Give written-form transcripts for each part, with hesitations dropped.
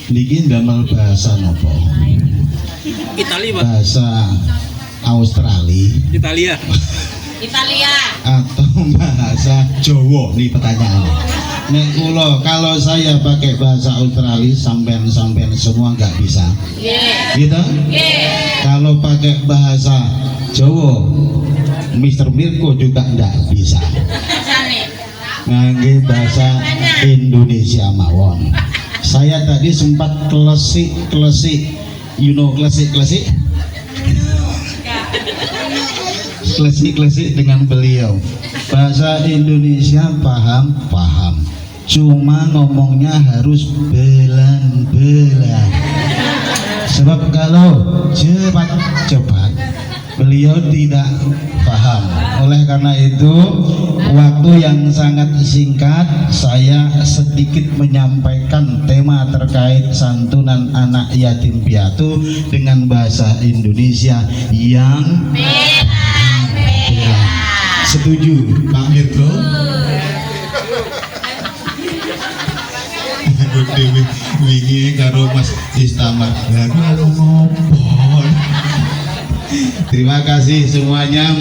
Niki ndamel bahasa nopo? Italia, Pak. Bahasa Australia. Italia. Italia. Atau bahasa Jawa nih pertanyaannya. Nek kula kalau saya pakai bahasa Australia sampean semua nggak bisa. Gitu? Kalau pakai bahasa Jawa Mr. Mirko juga nggak bisa. Ngangge bahasa Indonesia mawon. Saya tadi sempat klesik, you know klesik dengan beliau. Bahasa Indonesia paham, cuma ngomongnya harus belan-belan. Sebab kalau cepat beliau tidak paham. Oleh karena itu, waktu yang sangat singkat, saya sedikit menyampaikan tema terkait santunan anak yatim piatu dengan bahasa Indonesia yang setuju, Pak Mirko? Wingi karo Mas Istamar lagu ngopon. Terima kasih semuanya.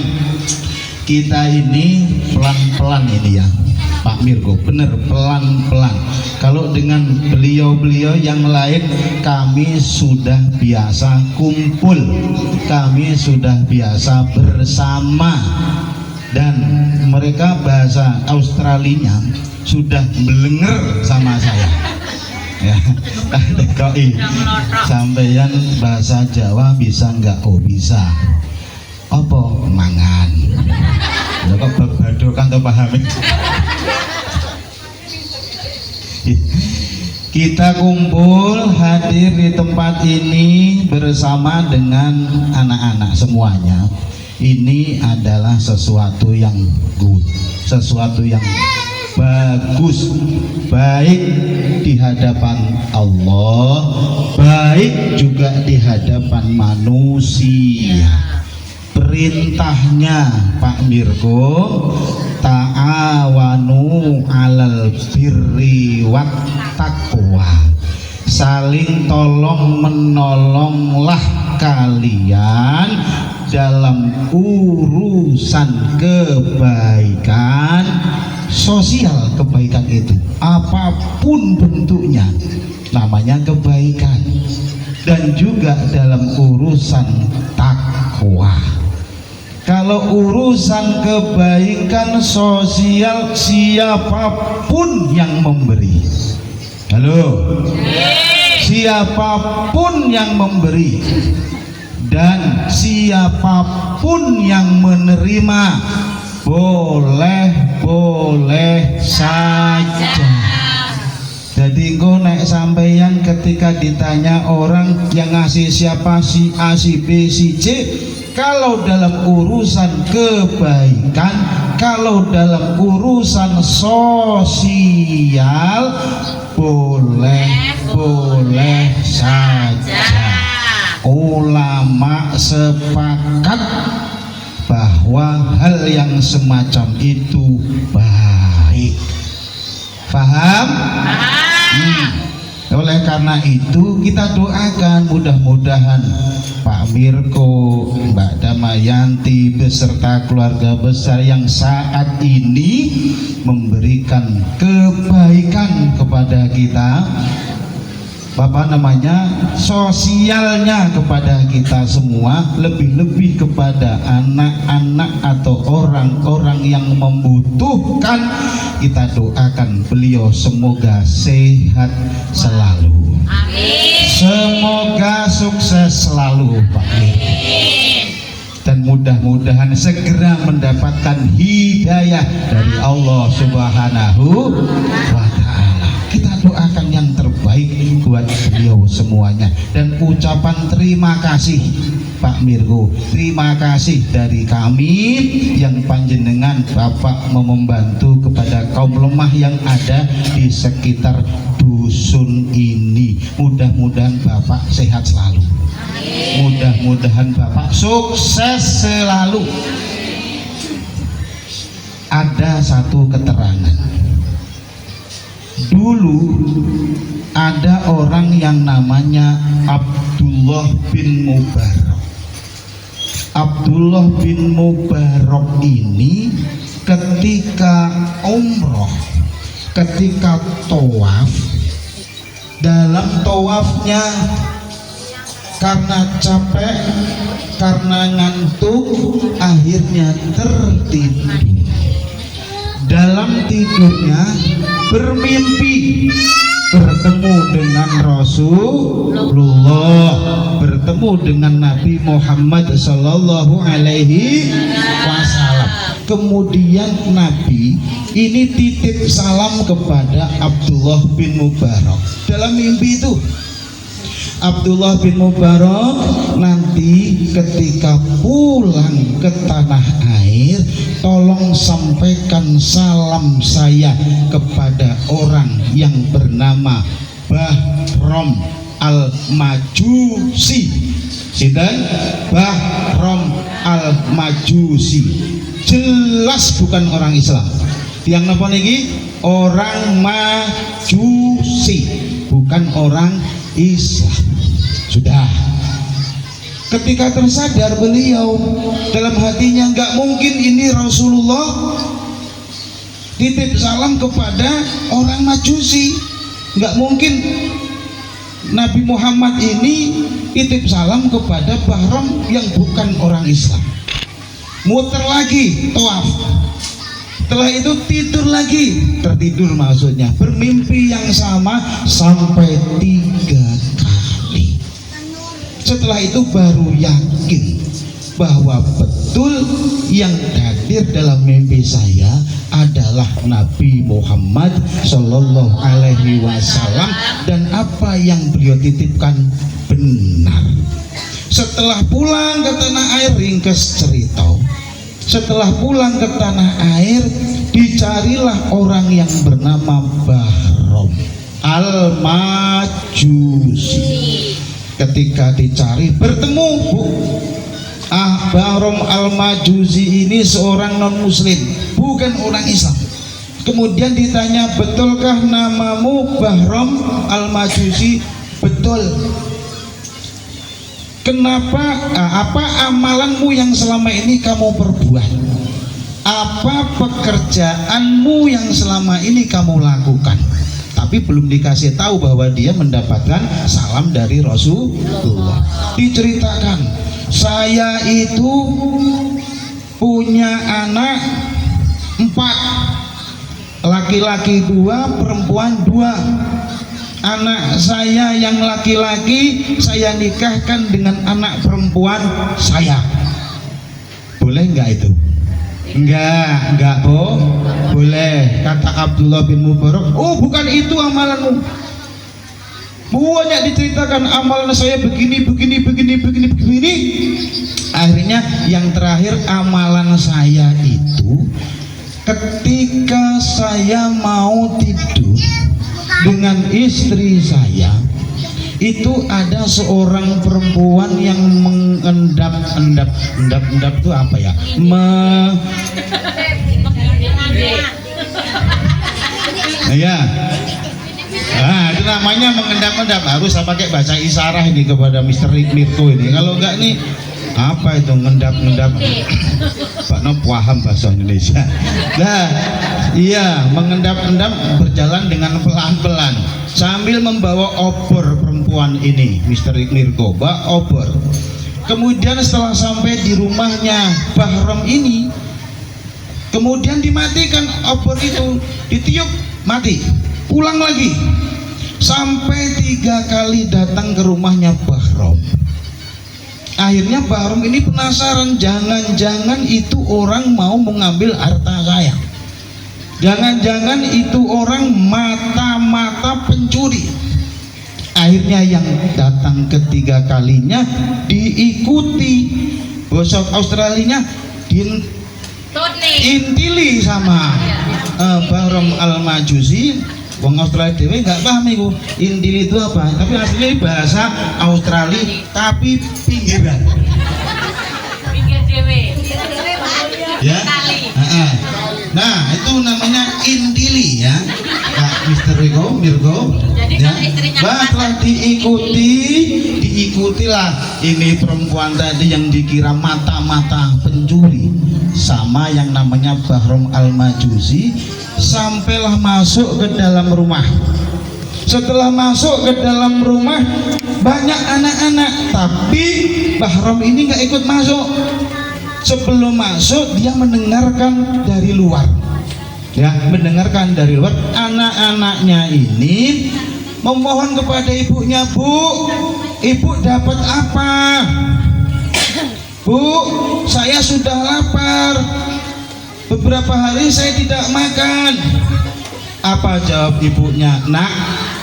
Kita ini pelan-pelan ini ya Pak Mirko, bener pelan-pelan. Kalau dengan beliau-beliau yang lain kami sudah biasa kumpul, kami sudah biasa bersama, dan mereka bahasa Australinya sudah belenger sama saya ya. Sampeyan bahasa Jawa bisa nggak? Oh bisa. Apa mangan? Lha kok bebadokan to pahami. Kita kumpul hadir di tempat ini bersama dengan anak-anak semuanya. Ini adalah sesuatu yang good, sesuatu yang bagus, baik di hadapan Allah, baik juga di hadapan manusia. Perintahnya Pak Mirko, ta'awanu 'alal birri wat taqwa. Saling tolong menolonglah kalian dalam urusan kebaikan sosial. Kebaikan itu apapun bentuknya namanya kebaikan, dan juga dalam urusan takwa. Kalau urusan kebaikan sosial, siapapun yang memberi, siapapun yang memberi dan siapapun yang menerima boleh saja. Jadi engko nek sampeyan ketika ditanya orang yang ngasih siapa, si A, si B, si C, kalau dalam urusan kebaikan, kalau dalam urusan sosial, boleh saja. Ulama sepakat bahwa hal yang semacam itu baik. Paham? Oleh karena itu kita doakan mudah-mudahan Pak Mirko, Mbak Damayanti beserta keluarga besar yang saat ini memberikan kebaikan kepada kita, sosialnya kepada kita semua, lebih-lebih kepada anak-anak atau orang-orang yang membutuhkan. Kita doakan beliau semoga sehat selalu. Amin. Semoga sukses selalu Pak Mirko, dan mudah-mudahan segera mendapatkan hidayah dari Allah Subhanahu wa Ta'ala. Kita doakan yang terbaik buat beliau semuanya, dan ucapan terima kasih Pak Mirko, terima kasih dari kami yang panjenengan Bapak membantu kepada kaum lemah yang ada di sekitar dusun ini. Mudah-mudahan Bapak sehat selalu, mudah-mudahan Bapak sukses selalu. Ada satu keterangan dulu ada orang yang namanya Abdullah bin Mubarak. Abdullah bin Mubarak ini ketika umroh, ketika tawaf, dalam tawafnya karena capek, karena ngantuk, akhirnya tertidur. Dalam tidurnya bermimpi bertemu dengan Rasulullah, bertemu dengan Nabi Muhammad Sallallahu Alaihi Wasallam. Kemudian Nabi ini titip salam kepada Abdullah bin Mubarak dalam mimpi itu. Abdullah bin Mubarak nanti ketika pulang ke tanah air, tolong sampaikan salam saya kepada orang yang bernama Bahram Al-Majusi. Sinten? Bahram Al-Majusi. Jelas bukan orang Islam. Yang napa niki? Orang Majusi, bukan orang Islam. Sudah. Ketika tersadar beliau dalam hatinya, nggak mungkin ini Rasulullah titip salam kepada orang Majusi, nggak mungkin Nabi Muhammad ini titip salam kepada Bahram yang bukan orang Islam. Muter lagi tawaf, setelah itu tidur lagi, tertidur maksudnya, bermimpi yang sama sampai 3 kali. Setelah itu baru yakin bahwa betul yang hadir dalam mimpi saya adalah Nabi Muhammad Sallallahu Alaihi Wasallam, dan apa yang beliau titipkan benar. Setelah pulang ke tanah air, ringkas cerita, setelah pulang ke tanah air, dicarilah orang yang bernama Bahram Al-Majusi. Ketika dicari, bertemu, Bu. Bahram Al-Majusi ini seorang non-muslim, bukan orang Islam. Kemudian ditanya, betulkah namamu Bahram Al-Majusi? Betul. Kenapa? Apa amalanmu yang selama ini kamu perbuat? Apa pekerjaanmu yang selama ini kamu lakukan? Tapi belum dikasih tahu bahwa dia mendapatkan salam dari Rasulullah. Diceritakan, saya itu punya anak 4, laki-laki 2, perempuan 2. Anak saya yang laki-laki saya nikahkan dengan anak perempuan saya. Boleh enggak itu? Enggak boleh. Kata Abdullah bin Mubarak, oh bukan itu amalanmu. Banyak diceritakan amalan saya begini. Akhirnya yang terakhir, amalan saya itu ketika saya mau tidur dengan istri saya, itu ada seorang perempuan yang mengendap itu apa ya? Ya. Itu namanya mengendap-endap. Harus saya pakai bahasa isyarat ini kepada Mr. Mirko ini. Kalau enggak nih apa itu ngendap-ngendap? Pak Nop paham bahasa Indonesia. Nah, iya, mengendap-endap berjalan dengan pelan-pelan sambil membawa obor perempuan ini, Mr. Mirko, bawa obor. Kemudian setelah sampai di rumahnya Bahram ini, kemudian dimatikan obor itu, ditiup, mati. Pulang lagi, sampai 3 kali datang ke rumahnya Bahram. Akhirnya Bahram ini penasaran, jangan-jangan itu orang mau mengambil harta saya, jangan-jangan itu orang mata-mata pencuri. Akhirnya yang datang ketiga kalinya diikuti, bahasa Australinya intili sama Bahram Al-Majusi. Wong Australia dewe nggak paham itu intili itu apa, tapi aslinya bahasa Australia tapi pinggiran. Pinggir dewe. Ya. Nah, itu namanya intili ya, Kak Mister Mirko. Jadi Ya, telah diikutilah ini perempuan tadi yang dikira mata-mata pencuri sama yang namanya Bahrom Al-Majusi, sampailah masuk ke dalam rumah. Setelah masuk ke dalam rumah banyak anak-anak, tapi Bahrom ini nggak ikut masuk. Sebelum masuk dia mendengarkan dari luar, ya, mendengarkan dari luar. Anak-anaknya ini memohon kepada ibunya, Bu, ibu dapat apa? Bu, saya sudah lapar, beberapa hari saya tidak makan. Apa jawab ibunya? Nak,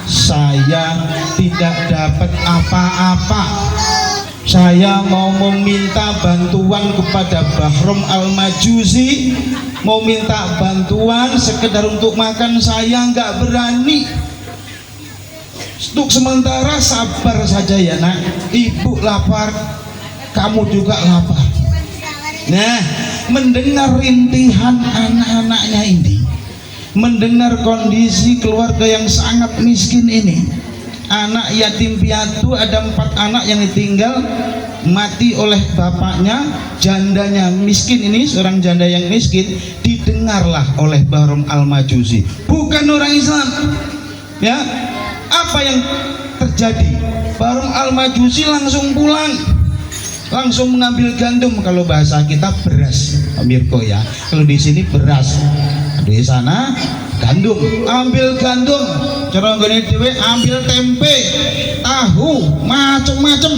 saya tidak dapat apa-apa. Saya mau meminta bantuan kepada Bahrom Al-Majusi, mau minta bantuan sekedar untuk makan, saya nggak berani. Untuk sementara sabar saja ya nak, ibu lapar, kamu juga lapar. Nah, mendengar rintihan anak-anaknya ini, mendengar kondisi keluarga yang sangat miskin ini, anak yatim piatu, ada 4 anak yang ditinggal mati oleh bapaknya, jandanya miskin ini, seorang janda yang miskin, didengarlah oleh Bahrom Al-Majusi, bukan orang Islam. Ya, apa yang terjadi? Bahrom Al-Majusi langsung pulang, langsung mengambil gandum, kalau bahasa kita beras, Pak Mirko ya, kalau di sini beras, di sana gandum, ambil gandum, cara nggone dhewe ambil tempe, tahu, macem-macem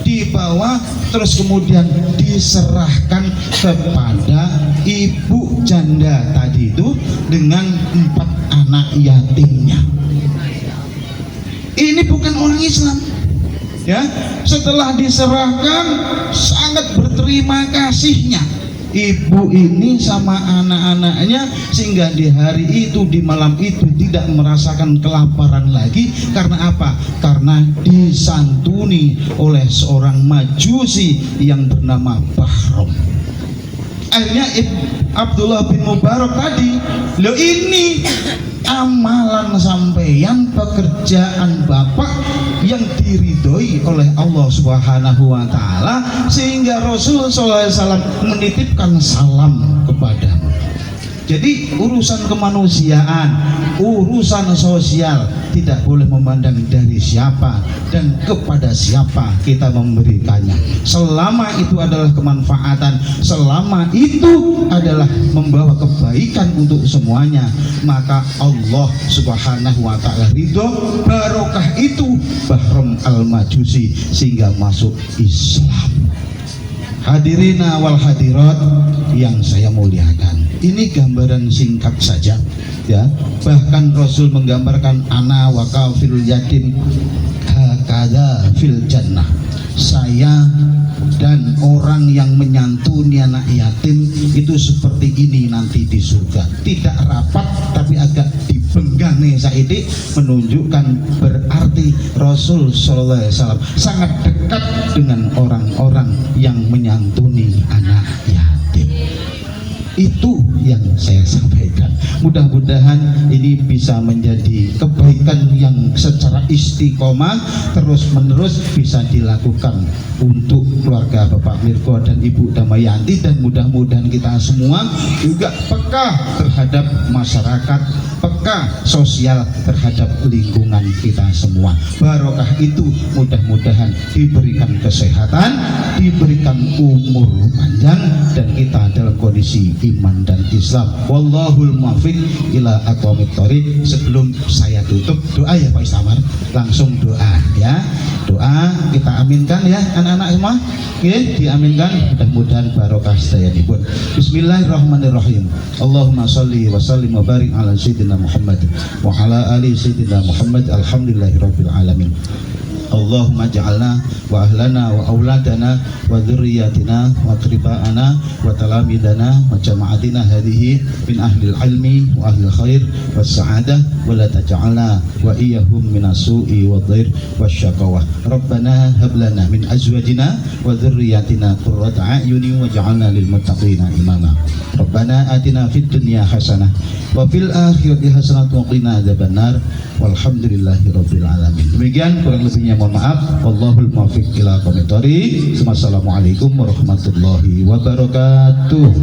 dibawa, terus kemudian diserahkan kepada ibu janda tadi itu dengan 4 anak yatimnya. Ini bukan orang Islam. Ya, setelah diserahkan sangat berterima kasihnya ibu ini sama anak-anaknya, sehingga di hari itu, di malam itu tidak merasakan kelaparan lagi. Karena apa? Karena disantuni oleh seorang Majusi yang bernama Bahrom. Akhirnya Abdullah bin Mubarak tadi, lo ini amalan sampeyan, pekerjaan bapak yang diridhoi oleh Allah Subhanahu wa taala, sehingga Rasul sallallahu alaihi wasallam menitipkan salam kepadamu. Jadi urusan kemanusiaan, urusan sosial tidak boleh memandang dari siapa dan kepada siapa kita memberikannya. Selama itu adalah kemanfaatan, selama itu adalah membawa kebaikan untuk semuanya, maka Allah Subhanahu wa taala ridho, barokah itu Bahrom Al-Majusi sehingga masuk Islam. Hadirina wal hadirat yang saya muliakan, ini gambaran singkat saja ya. Bahkan Rasul menggambarkan ana wa kafil yatim hakadha fil jannah, saya dan orang yang menyantuni anak yatim itu seperti ini nanti di surga. Tidak rapat tapi agak dibenggang nih Saidi, menunjukkan berarti Rasul sallallahu alaihi wasallam sangat dekat dengan orang-orang yang menyantuni anak yatim. Itu yang saya sampaikan. Mudah-mudahan ini bisa menjadi kebaikan yang secara istiqomah terus-menerus bisa dilakukan untuk keluarga Bapak Mirko dan Ibu Damayanti, dan mudah-mudahan kita semua juga peka terhadap masyarakat, peka sosial terhadap lingkungan kita semua. Barokah itu mudah-mudahan diberikan kesehatan, diberikan umur panjang, dan kita dalam kondisi iman dan Islam. Wallahul muwaffiq ila aqwamit thoriq. Sebelum saya tutup, doa ya Pak Istamar, langsung doa ya. Doa kita aminkan ya anak-anak semua. Oke, diaminkan, mudah-mudahan barokah sedayanipun. Bismillahirrahmanirrahim. Allahumma sholli wa sallim wa barik ala sayyidina Muhammad wa ala ali sayyidina Muhammad. Alhamdulillahirabbil alamin. Allahumma ja'alna wa ahlana wa auladana wa dhurriyyatina wa qriba'ana wa talamidana wa jama'atina hadhihi min ahlil ilmi wa ahlil khair was sa'adah wa la taj'alna wa iyyahum minas su'i wa dhair wasyaqawah. Rabbana hab lana min azwajina wa dhurriyyatina qurrata a'yunin waj'alna lil muttaqina imama. Rabbana atina fid dunya hasanah wa fil akhirati hasanah wa qina adzabannar. Walhamdulillahi rabbil alamin. Demikian, kurang lebihnya mohon maaf. Wallahul muwaffiq ila aqwamit thoriq. Wassalamualaikum warahmatullahi wabarakatuh.